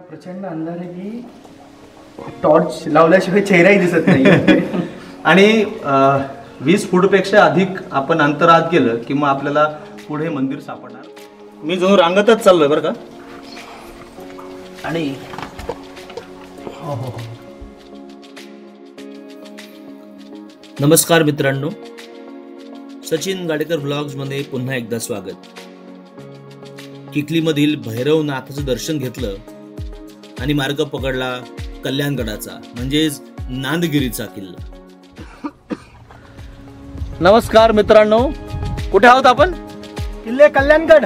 प्रचंड अंधार आहे की टॉर्च लावल्याशिवाय चेहराही दिसत नाही. आणि 20 फूटपेक्षा अधिक आपण अंतरात गेलं की मग आपल्याला पुढे मंदिर सापडणार. मी जणू रांगतच चाललोय बरं का. आणि नमस्कार मित्रांनो, सचिन गाडेकर व्लॉग्समध्ये पुन्हा एकदा स्वागत. किकलीमधील भैरवनाथाचं दर्शन घेतलं आणि मार्ग पकडला कल्याणगडाचा म्हणजेच नांदगिरीचा किल्ला. नमस्कार मित्रांनो, कुठे आहोत आपण? किल्ले कल्याणगड.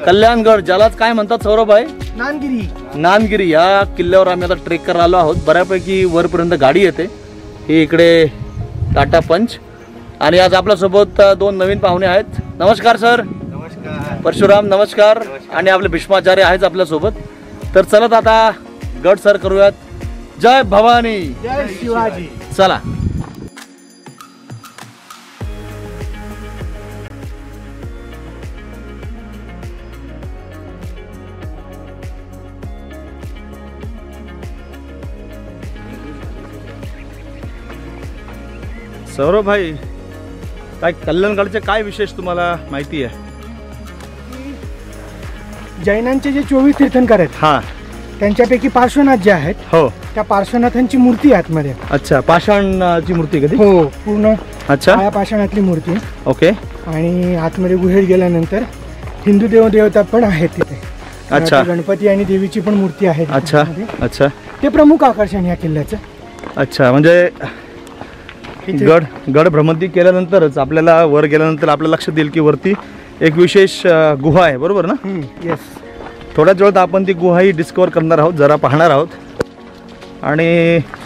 कल्याणगड, ज्यालाच काय म्हणतात सौरभभाई? नांदगिरी. नांदगिरी या किल्ल्यावर आम्ही आता ट्रेक करायला आलो आहोत. बऱ्यापैकी वरपर्यंत गाडी येते. ही इकडे टाटा पंच आणि आज आपल्यासोबत 2 नवीन पाहुणे आहेत. नमस्कार सर. नमस्कार. परशुराम नमस्कार. आणि आपले भीष्माचार्य आहेत आपल्यासोबत. तर चलत आता गड सर करूयात. जय भवानी, जय शिवाजी. चला. सौरभ भाई, काय कल्याणगडचे काय विशेष तुम्हाला माहिती आहे? जैनांचे जे 24 तीर्थंकर आहेत, हा, त्यांच्यापैकी पार्श्वनाथ जे आहेत, हो, त्या पार्श्वनाथांची मूर्ती आहे आतमध्ये. अच्छा, पाषाणची मूर्ती कधी? हो, पूर्ण. अच्छा, काळ्या पाषाणातली मूर्ती. ओके. आणि आतमध्ये गुहेत गेल्यानंतर हिंदू देवदेवता पण आहेत तिथे. अच्छा, गणपती आणि देवीची पण मूर्ती आहे. अच्छा अच्छा, ते प्रमुख आकर्षण या किल्ल्याचं. अच्छा, म्हणजे गड भ्रमंती केल्यानंतरच आपल्याला वर गेल्यानंतर आपल्याला लक्षात येईल की वरती एक विशेष गुहा आहे, बरोबर ना? येस. थोड्याच वेळात आपण ती गुहा ही डिस्कवर करणार आहोत, जरा पाहणार आहोत आणि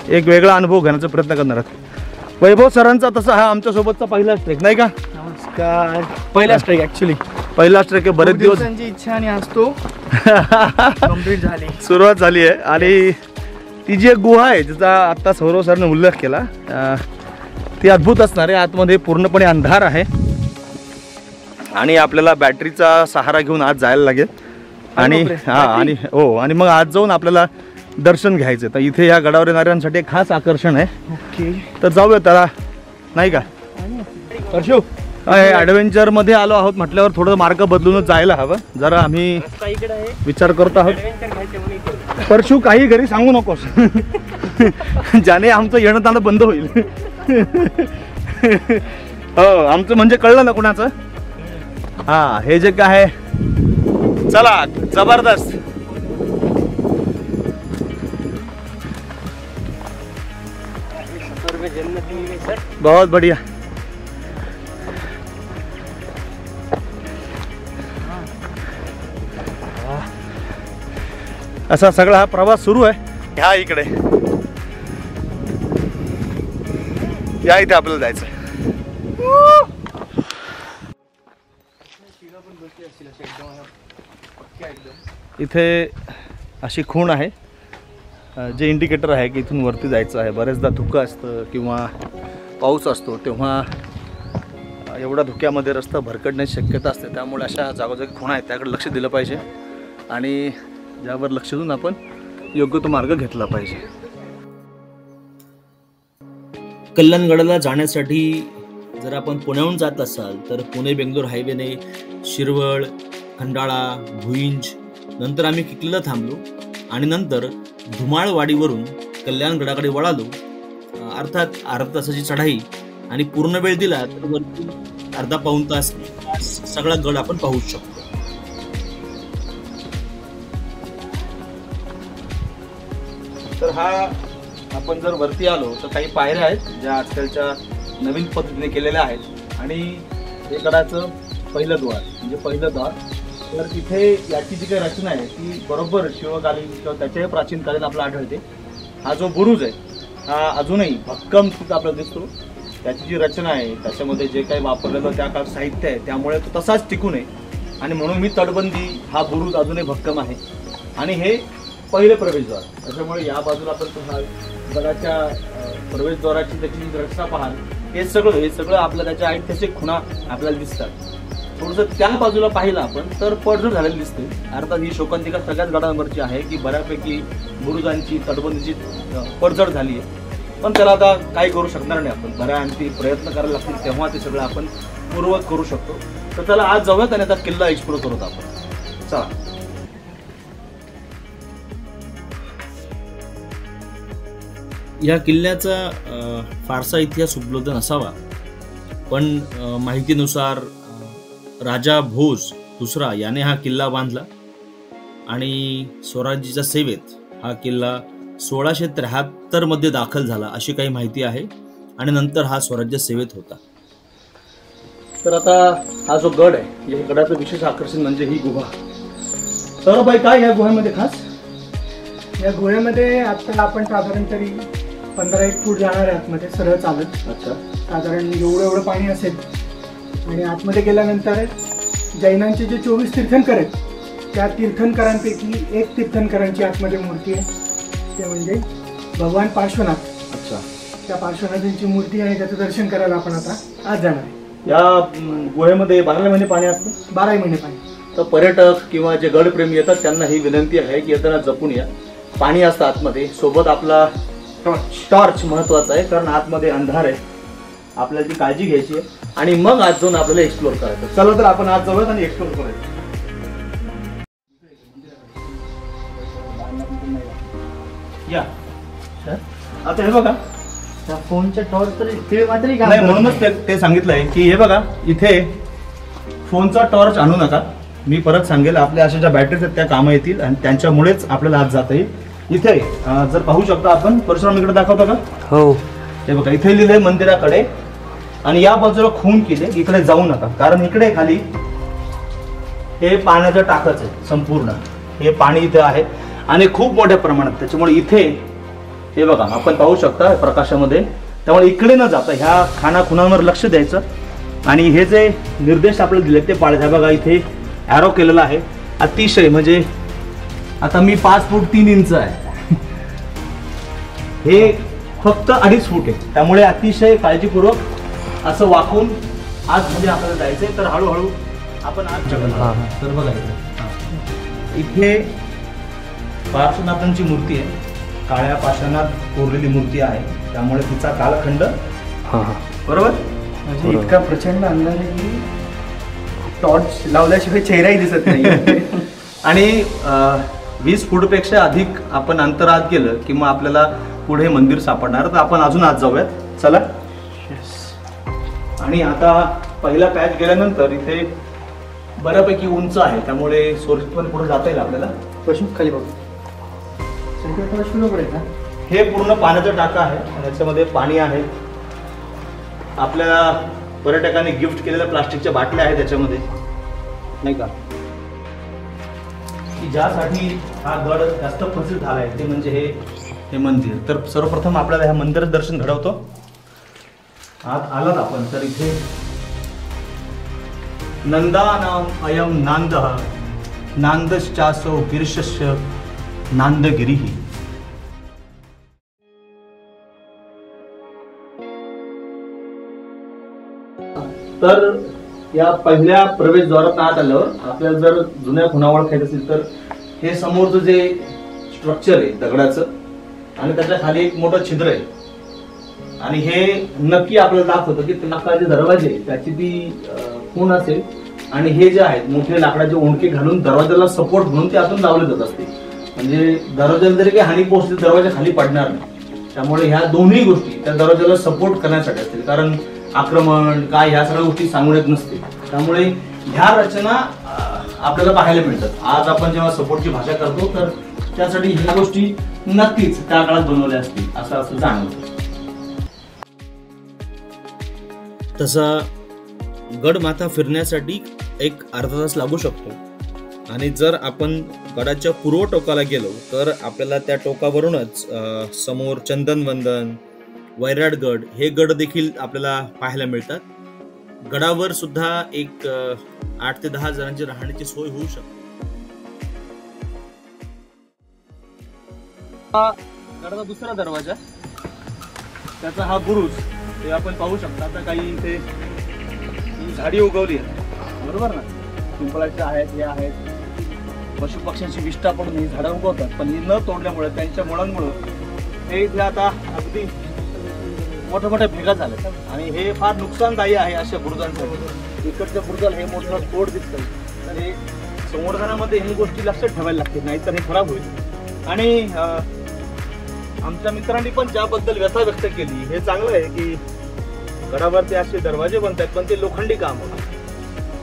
एक वेगळा अनुभव घेण्याचा प्रयत्न करणार आहोत. वैभव सरांचा तसा हा आमच्यासोबतचा पहिला ट्रेक नाही का? नमस्कार. पहिला ट्रेक ॲक्च्युली. पहिला ट्रेक आहे. बरेच दिवस इच्छा आणि आज तो कंप्लीट झाली, सुरुवात झाली आहे. आणि ती जी एक गुहा आहे जिचा आत्ता सौरव सरने उल्लेख केला, ती अद्भुत असणार आहे. आतमध्ये पूर्णपणे अंधार आहे आणि आपल्याला बॅटरीचा सहारा घेऊन आज जायला लागेल. आणि आणि हो, आणि मग आज जाऊन आपल्याला दर्शन घ्यायचं. तर इथे या गडावर येणाऱ्यांसाठी एक खास आकर्षण आहे. ओके, तर जाऊया त्याला, नाही का? परशु, ॲडव्हेंचर मध्ये आलो आहोत म्हटल्यावर थोडं मार्ग बदलूनच जायला हवं. जरा आम्ही विचार करत आहोत. परशु, काही घरी सांगू नकोस. ज्याने आमचं येणं जाणं बंद होईल. हो, आमचं म्हणजे कळलं ना कुणाचं. हा, हे जे काय आहे, चला जबरदस्त. बहुत बढ़िया. असा सगळा हा प्रवास सुरू आहे. ह्या इकडे या, इथे आपल्याला जायचं. इथे अशी खूण आहे, जे इंडिकेटर आहे की इथून वरती जायचं आहे. बरेचदा धुकं असतं किंवा पाऊस असतो, तेव्हा एवढ्या धुक्यामध्ये रस्ता भरकटण्याची शक्यता असते. त्यामुळे अशा जागोजागी खुणा आहेत, त्याकडे लक्ष दिलं पाहिजे आणि ज्यावर लक्ष देऊन आपण योग्य तो मार्ग घेतला पाहिजे. कल्याणगडाला जाण्यासाठी जर आपण पुण्याहून जात असाल तर पुणे बेंगलोर हायवेने शिरवळ, खंडाळा, भुईंज, नंतर आम्ही किकलीला थांबलो आणि नंतर धुमाळवाडीवरून कल्याणगडाकडे वळालो. अर्थात अर्धा तासाची चढाई आणि पूर्ण वेळ दिला तर वरती अर्धा पाऊण तास सगळा गड आपण पाहू शकतो. तर हा आपण जर वरती आलो तर काही पायऱ्या आहेत ज्या आजकालच्या नवीन पद्धतीने केलेल्या आहेत. आणि हे गडाचं पहिलं द्वार म्हणजे पहिलं द्वार. तर तिथे याची जी काही रचना आहे ती बरोबर शिवकालीन किंवा त्याच्याही प्राचीनकालीन आपल्याला आढळते. हा जो बुरुज आहे हा अजूनही भक्कम सुद्धा आपल्याला दिसतो. त्याची जी रचना आहे, त्याच्यामध्ये जे काही वापरलेलं त्या काळात साहित्य आहे, त्यामुळे तो तसाच टिकून आहे. आणि म्हणून मी तटबंदी, हा बुरुज अजूनही भक्कम आहे. आणि हे पहिले प्रवेशद्वार, त्याच्यामुळे या बाजूला आपण गडाच्या प्रवेशद्वाराची त्याची रचना पाहाल, हे सगळं आपल्या त्याच्या ऐतिहासिक खुणा आपल्याला दिसतात. थोडंसं त्या बाजूला पाहिलं आपण तर पडझड झालेली दिसते. अर्थात ही शोकांतिका सगळ्याच गडांवरची आहे की बऱ्यापैकी बुरुजांची तटबंदीची पडझड झाली आहे. पण त्याला आता काही करू शकणार नाही आपण. बऱ्या आणखी प्रयत्न करायला लागतील तेव्हा ते सगळं आपण पूर्ववत करू शकतो. तर त्याला आज जाऊयात आणि आता किल्ला एक्सप्लोर करूत आपण. चला. या किल्ल्याचा फारसा इतिहास उपलब्ध नसावा, पण माहितीनुसार राजा भोज दुसरा याने हा किल्ला बांधला आणि स्वराज्याच्या सेवेत हा किल्ला 1673 मध्ये दाखल झाला अशी काही माहिती आहे आणि नंतर हा स्वराज्य सेवेत होता. तर आता हा जो गड आहे या गडाचं विशेष आकर्षण म्हणजे ही गुहा. तर बाई काय या गुहेमध्ये खास? या गुहेमध्ये आता आपण साधारण तरी 15-1 फूट जाणार आहे आतमध्ये सरळ चालत. अच्छा. साधारण एवढं पाणी असेल आणि आतमध्ये गेल्यानंतर जैनांचे जे 24 तीर्थंकर आहेत त्या तीर्थंकरांपैकी एक तीर्थंकरांची आतमध्ये मूर्ती आहे. ते म्हणजे भगवान पार्श्वनाथ. अच्छा. त्या पार्श्वनाथांची मूर्ती आहे, त्याचं दर्शन करायला आपण आता आज जाणार आहे. या गुहेमध्ये 12 महिने पाणी असतं. 12 महिने पाणी. तर पर्यटक किंवा जे गडप्रेमी येतात त्यांना ही विनंती आहे की येताना जपून या. पाणी असतं आतमध्ये. सोबत आपला टॉर्च महत्वाचा आहे कारण आतमध्ये अंधार आहे. आपल्याला ती काळजी घ्यायची आहे आणि मग आज जाऊन आपल्याला एक्सप्लोर करायचं. चला तर आपण आज जाऊयात आणि एक्सप्लोर करायचं. या आता हे बघा फोनच्या टॉर्च तरी मात्र नाही, म्हणूनच ते सांगितलंय की हे बघा इथे फोनचा टॉर्च आणू नका. मी परत सांगेल आपल्या अशा ज्या बॅटरीज आहेत त्या कामं येतील आणि त्यांच्यामुळेच आपल्याला आज जाता येईल. इथे जर पाहू शकता आपण, परशुराम इकडे दाखवता का? हो. हे बघा इथे लिहिलंय मंदिराकडे आणि या बाजूला खून केले, इकडे जाऊ नका कारण इकडे खाली हे पाण्याचं टाकच आहे संपूर्ण. हे पाणी इथे आहे आणि खूप मोठ्या प्रमाणात. त्याच्यामुळे इथे हे बघा आपण पाहू शकता प्रकाशामध्ये. त्यामुळे इकडे न जाता ह्या खानाखुणांवर लक्ष द्यायचं आणि हे जे निर्देश आपल्याला दिले ते पाळायचे. बघा इथे ॲरो केलेला आहे. अतिशय म्हणजे आता मी 5 फूट 3 इंच आहे. हे फक्त 2.5 फूट आहे. त्यामुळे अतिशय काळजीपूर्वक असं वाकून आज म्हणजे आपल्याला जायचंय. तर हळूहळू आपण आज तर बघा इथे पार्श्वनाथांची मूर्ती आहे. काळ्या पाषाणात कोरलेली मूर्ती आहे. त्यामुळे तिचा कालखंड बरोबर म्हणजे इतका प्रचंड अंधार आहे की टॉर्च लावल्याशिवाय चेहराही दिसत नाही. आणि 20 फूटपेक्षा अधिक आपण अंतरात गेलं की मग आपल्याला पुढे मंदिर सापडणार. तर आपण अजून आत जाऊयात. चला. आणि आता पहिला पॅच गेल्यानंतर इथे बऱ्यापैकी उंच आहे त्यामुळे सुरक्षितपणे पुढे जाता येईल आपल्याला. पशु खाली बघ. हे पूर्ण पाण्याचं टाका आहे आणि याच्यामध्ये पाणी आहे. आपल्याला पर्यटकांनी गिफ्ट केलेल्या प्लास्टिकच्या बाटल्या आहेत त्याच्यामध्ये नाही का, की ज्यासाठी हा गड जास्त प्रसिद्ध झाला आहे ते म्हणजे हे मंदिर. तर सर्वप्रथम आपल्याला ह्या मंदिराचं दर्शन घडवतो. आत आलात आपण तर इथे नंदानाम अयम नांदः नांदश्चासो गिरिशस्य नांदगिरी. तर या पहिल्या प्रवेशद्वारात आत आल्यावर आपल्याला जर जुन्या खुणा ओळखायचं असेल तर हे समोरचं जे स्ट्रक्चर आहे दगडाचं आणि त्याच्या खाली एक मोठं छिद्र आहे आणि हे नक्की आपल्याला दाखवतं की लाकडाचे दरवाजे त्याची ती खूण असेल आणि हे जे आहेत मोठे लाकडाचे ओंडके घालून दरवाजाला सपोर्ट म्हणून ते आतून लावले जात असते. म्हणजे दरवाजाला जरी काही हानी पोहोचली दरवाजा खाली पडणार नाही. त्यामुळे ह्या दोन्ही गोष्टी त्या दरवाजाला सपोर्ट करण्यासाठी असतील. कारण आक्रमण काय ह्या सगळ्या गोष्टी सांगून येत नसते. त्यामुळे ह्या रचना आपल्याला पाहायला मिळतात. आज आपण जेव्हा सपोर्टची भाषा करतो तर त्यासाठी ह्या गोष्टी नक्कीच त्या काळात बनवल्या असतील असं जाणवतं. तसा गडमाथा फिरण्यासाठी एक अर्धा तास लागू शकतो आणि जर आपण गडाच्या पूर्व टोकाला गेलो तर आपल्याला त्या टोकावरूनच समोर चंदनवंदन, वैराटगड हे गड देखील आपल्याला पाहायला मिळतात. गडावर सुद्धा एक 8 ते 10 जणांची राहण्याची सोय होऊ शकते. हा गडाचा दुसरा दरवाजा, त्याचा हा बुरुज ते आपण पाहू शकता. आता काही इथे झाडी उगवली आहे बरोबर ना. पिंपळाच्या आहेत, हे आहेत, पशुपक्ष्यांची विष्ठा पडून ही झाडं उगवतात, पण ही न तोडल्यामुळे त्यांच्या मुळांमुळे हे इथे आता अगदी मोठ्या मोठ्या भेगा झाल्या आणि हे फार नुकसानदायी आहे अशा बुरुजांसाठी. इकडच्या बुरुजाला हे मोठं तोड दिसतं, तर हे संवर्धनामध्ये ह्या गोष्टी लक्षात ठेवायला लागतील, नाहीतर हे खराब होईल. आणि आमच्या मित्रांनी पण ज्याबद्दल व्यथा व्यक्त केली हे चांगलं आहे की गडावरती असे दरवाजे बनतात, पण ते लोखंडी काम होतं.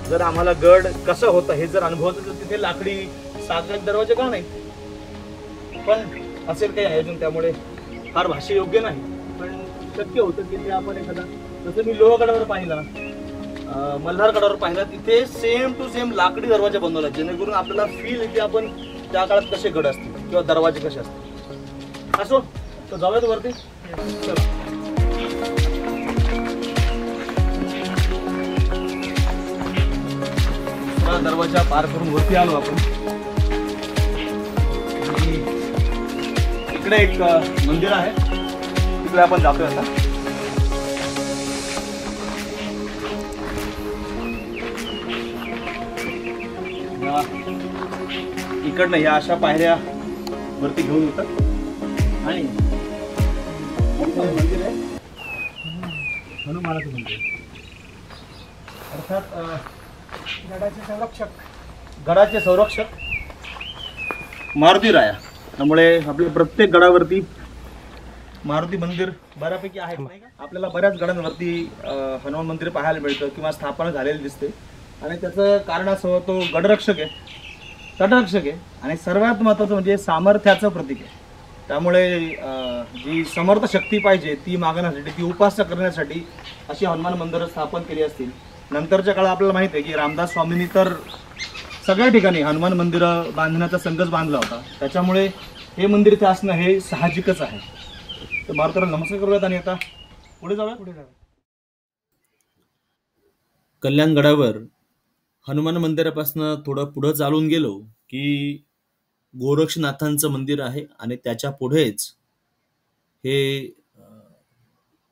जर आम्हाला गड कसं होतं हे जर अनुभवत तर तिथे लाकडी सागरी दरवाजे का नाही, पण असेल काही आयोजन त्यामुळे फार भाष्य योग्य नाही. पण शक्य होतं की ते आपण एखादा, जसं मी लोहगडावर पाहिला, मल्हार गडावर पाहिला, तिथे सेम टू सेम लाकडी दरवाजा बनवला, जेणेकरून आपल्याला फील येते आपण त्या काळात कसे गड असतील किंवा दरवाजे कसे असतील. असो तर जाऊयात वरती. चला. दरवाजा पार करून वरती आलो आपण. इकडे एक मंदिर आहे, तिकडे आपण जातोय आता. इकडनं या अशा पायऱ्या वरती घेऊन येतात आणि मंदिर आहे हनुमानाचं मंदिर, अर्थात गडाचे संरक्षक मारुती राया. त्यामुळे आपल्या प्रत्येक गडावरती मारुती मंदिर बऱ्यापैकी आहे. आपल्याला बऱ्याच गडांवरती हनुमान मंदिर पाहायला मिळतं किंवा स्थापना झालेली दिसते, आणि त्याचं कारण असं तो गडरक्षक आहे, तटरक्षक आहे, आणि सर्वात महत्त्वाचं म्हणजे सामर्थ्याचं प्रतीक आहे. त्यामुळे जी समर्थ शक्ती पाहिजे ती मागण्यासाठी, ती उपासना करण्यासाठी अशी हनुमान मंदिरं स्थापन केली असतील. नंतरच्या काळात आपल्याला माहिती आहे की रामदास स्वामींनी तर सगळ्या ठिकाणी हनुमान मंदिरं बांधण्याचा संघच बांधला होता, त्याच्यामुळे हे मंदिर इथे असणं हे साहजिकच आहे. तर मारुतीला नमस्कार करूयात आणि आता पुढे जाऊया. कल्याणगडावर हनुमान मंदिरापासून थोडं पुढं चालून गेलो की गोरक्षनाथांचं मंदिर आहे, आणि त्याच्या पुढेच हे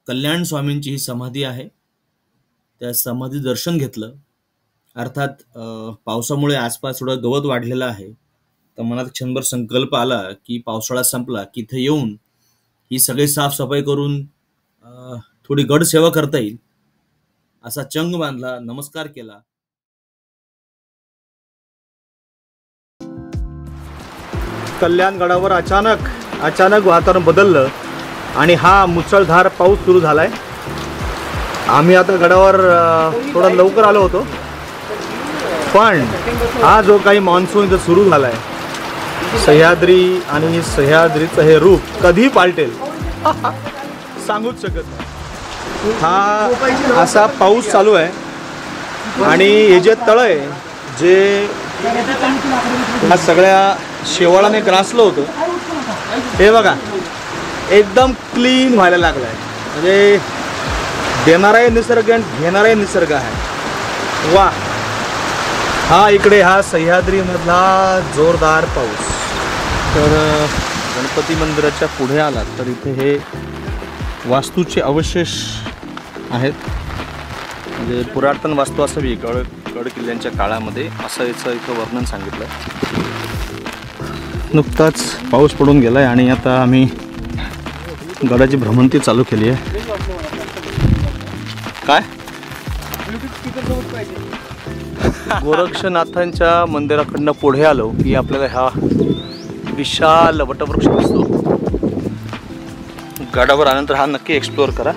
कल्याण स्वामींची ही समाधी आहे. त्या समाधी दर्शन घेतलं. अर्थात पावसामुळे आसपास थोडं गवत वाढलेलं आहे, तर मनात क्षणभर संकल्प आला की पावसाळा संपला की इथे येऊन ही सगळी साफसफाई करून थोडी गड सेवा करता येईल असा चंग बांधला, नमस्कार केला. कल्याणगडावर अचानक वातावरण बदललं आणि हा मुसळधार पाऊस सुरू झालाय. आम्ही आता गडावर थोडं लवकर आलो होतो, पण हा जो काही मान्सून इथं सुरू झालाय, सह्याद्री आणि सह्याद्रीचं हे रूप कधी पालटेल सांगूच शकत नाही. हा असा पाऊस चालू आहे आणि हे जे तळ आहे जे ह्या सगळ्या शेवाळाने ग्रासलं होतं, हे बघा एकदम क्लीन व्हायला लागलं आहे. म्हणजे देणाराही निसर्ग आणि घेणाराही निसर्ग आहे. वा. हा इकडे हा सह्याद्रीमधला जोरदार पाऊस. तर गणपती मंदिराच्या पुढे आलात तर इथे हे वास्तूचे अवशेष आहेत, म्हणजे पुरातन वास्तू असावी गड किल्ल्यांच्या काळामध्ये, असं याचं इथं वर्णन सांगितलं. नुकताच पाऊस पडून गेलाय आणि आता आम्ही गडाची भ्रमंती चालू केली आहे. काय गोरक्षनाथांच्या मंदिराकडनं पुढे आलो की आपल्याला हा विशाल वटवृक्ष दिसतो. गडावर आल्यानंतर हा नक्की एक्सप्लोअर करा.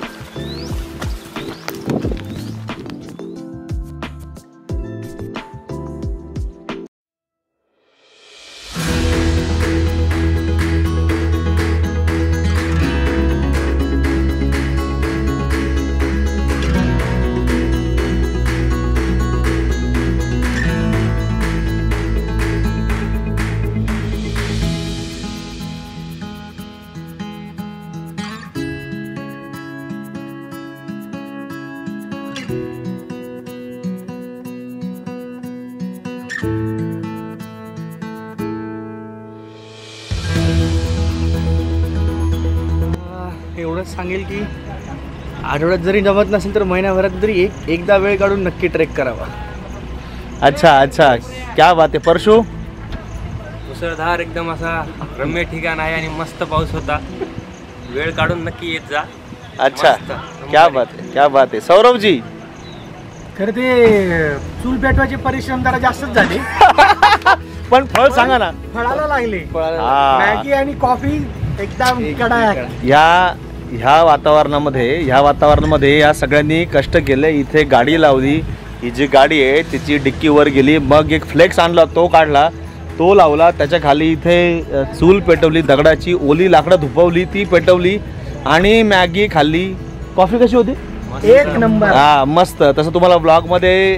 एवढंच सांगेल की आठवड्यात जरी जमत नसेल तर महिन्याभरात तरी एकदा वेळ काढून नक्की ट्रेक करावा. अच्छा अच्छा, क्या बात आहे. परशु? मुसळधार एकदम असा रम्य ठिकाण आहे आणि मस्त पाऊस होता. वेळ काढून नक्की येत जा. अच्छा, मस्त. क्या बात आहे, क्या बात आहे. सौरभजी? खरं ते चूल पेटवायचे परिश्रम जरा जास्तच झाले, पण फळ सांगा ना. फळाला लागले. हा. मॅगी आणि कॉफी एकदम कडाक. ह्या वातावरणामध्ये या सगळ्यांनी कष्ट केले. इथे गाडी लावली, ही जी गाडी आहे तिची डिक्की वर गेली, मग एक फ्लेक्स आणला, तो काढला, तो लावला, त्याच्या खाली इथे चूल पेटवली, दगडाची ओली लाकडं धुपवली, ती पेटवली आणि मॅगी खाल्ली. कॉफी कशी होती? एक नंबर. हा, मस्त. तसं तुम्हाला ब्लॉगमध्ये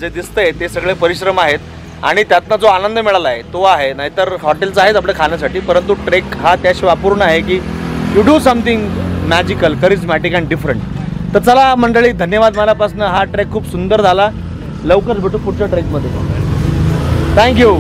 जे दिसतंय ते सगळे परिश्रम आहेत आणि त्यातनं जो आनंद मिळाला आहे तो आहे. नाहीतर हॉटेल्स आहेत आपल्या खाण्यासाठी, परंतु ट्रेक हा त्याशिवाय अपूर्ण आहे की you do something magical, charismatic and different. तर चला मंडळी, धन्यवाद मनापासून. हा ट्रेक खूप सुंदर झाला. लवकर भेटू पुढच्या ट्रेकमध्ये. थँक्यू.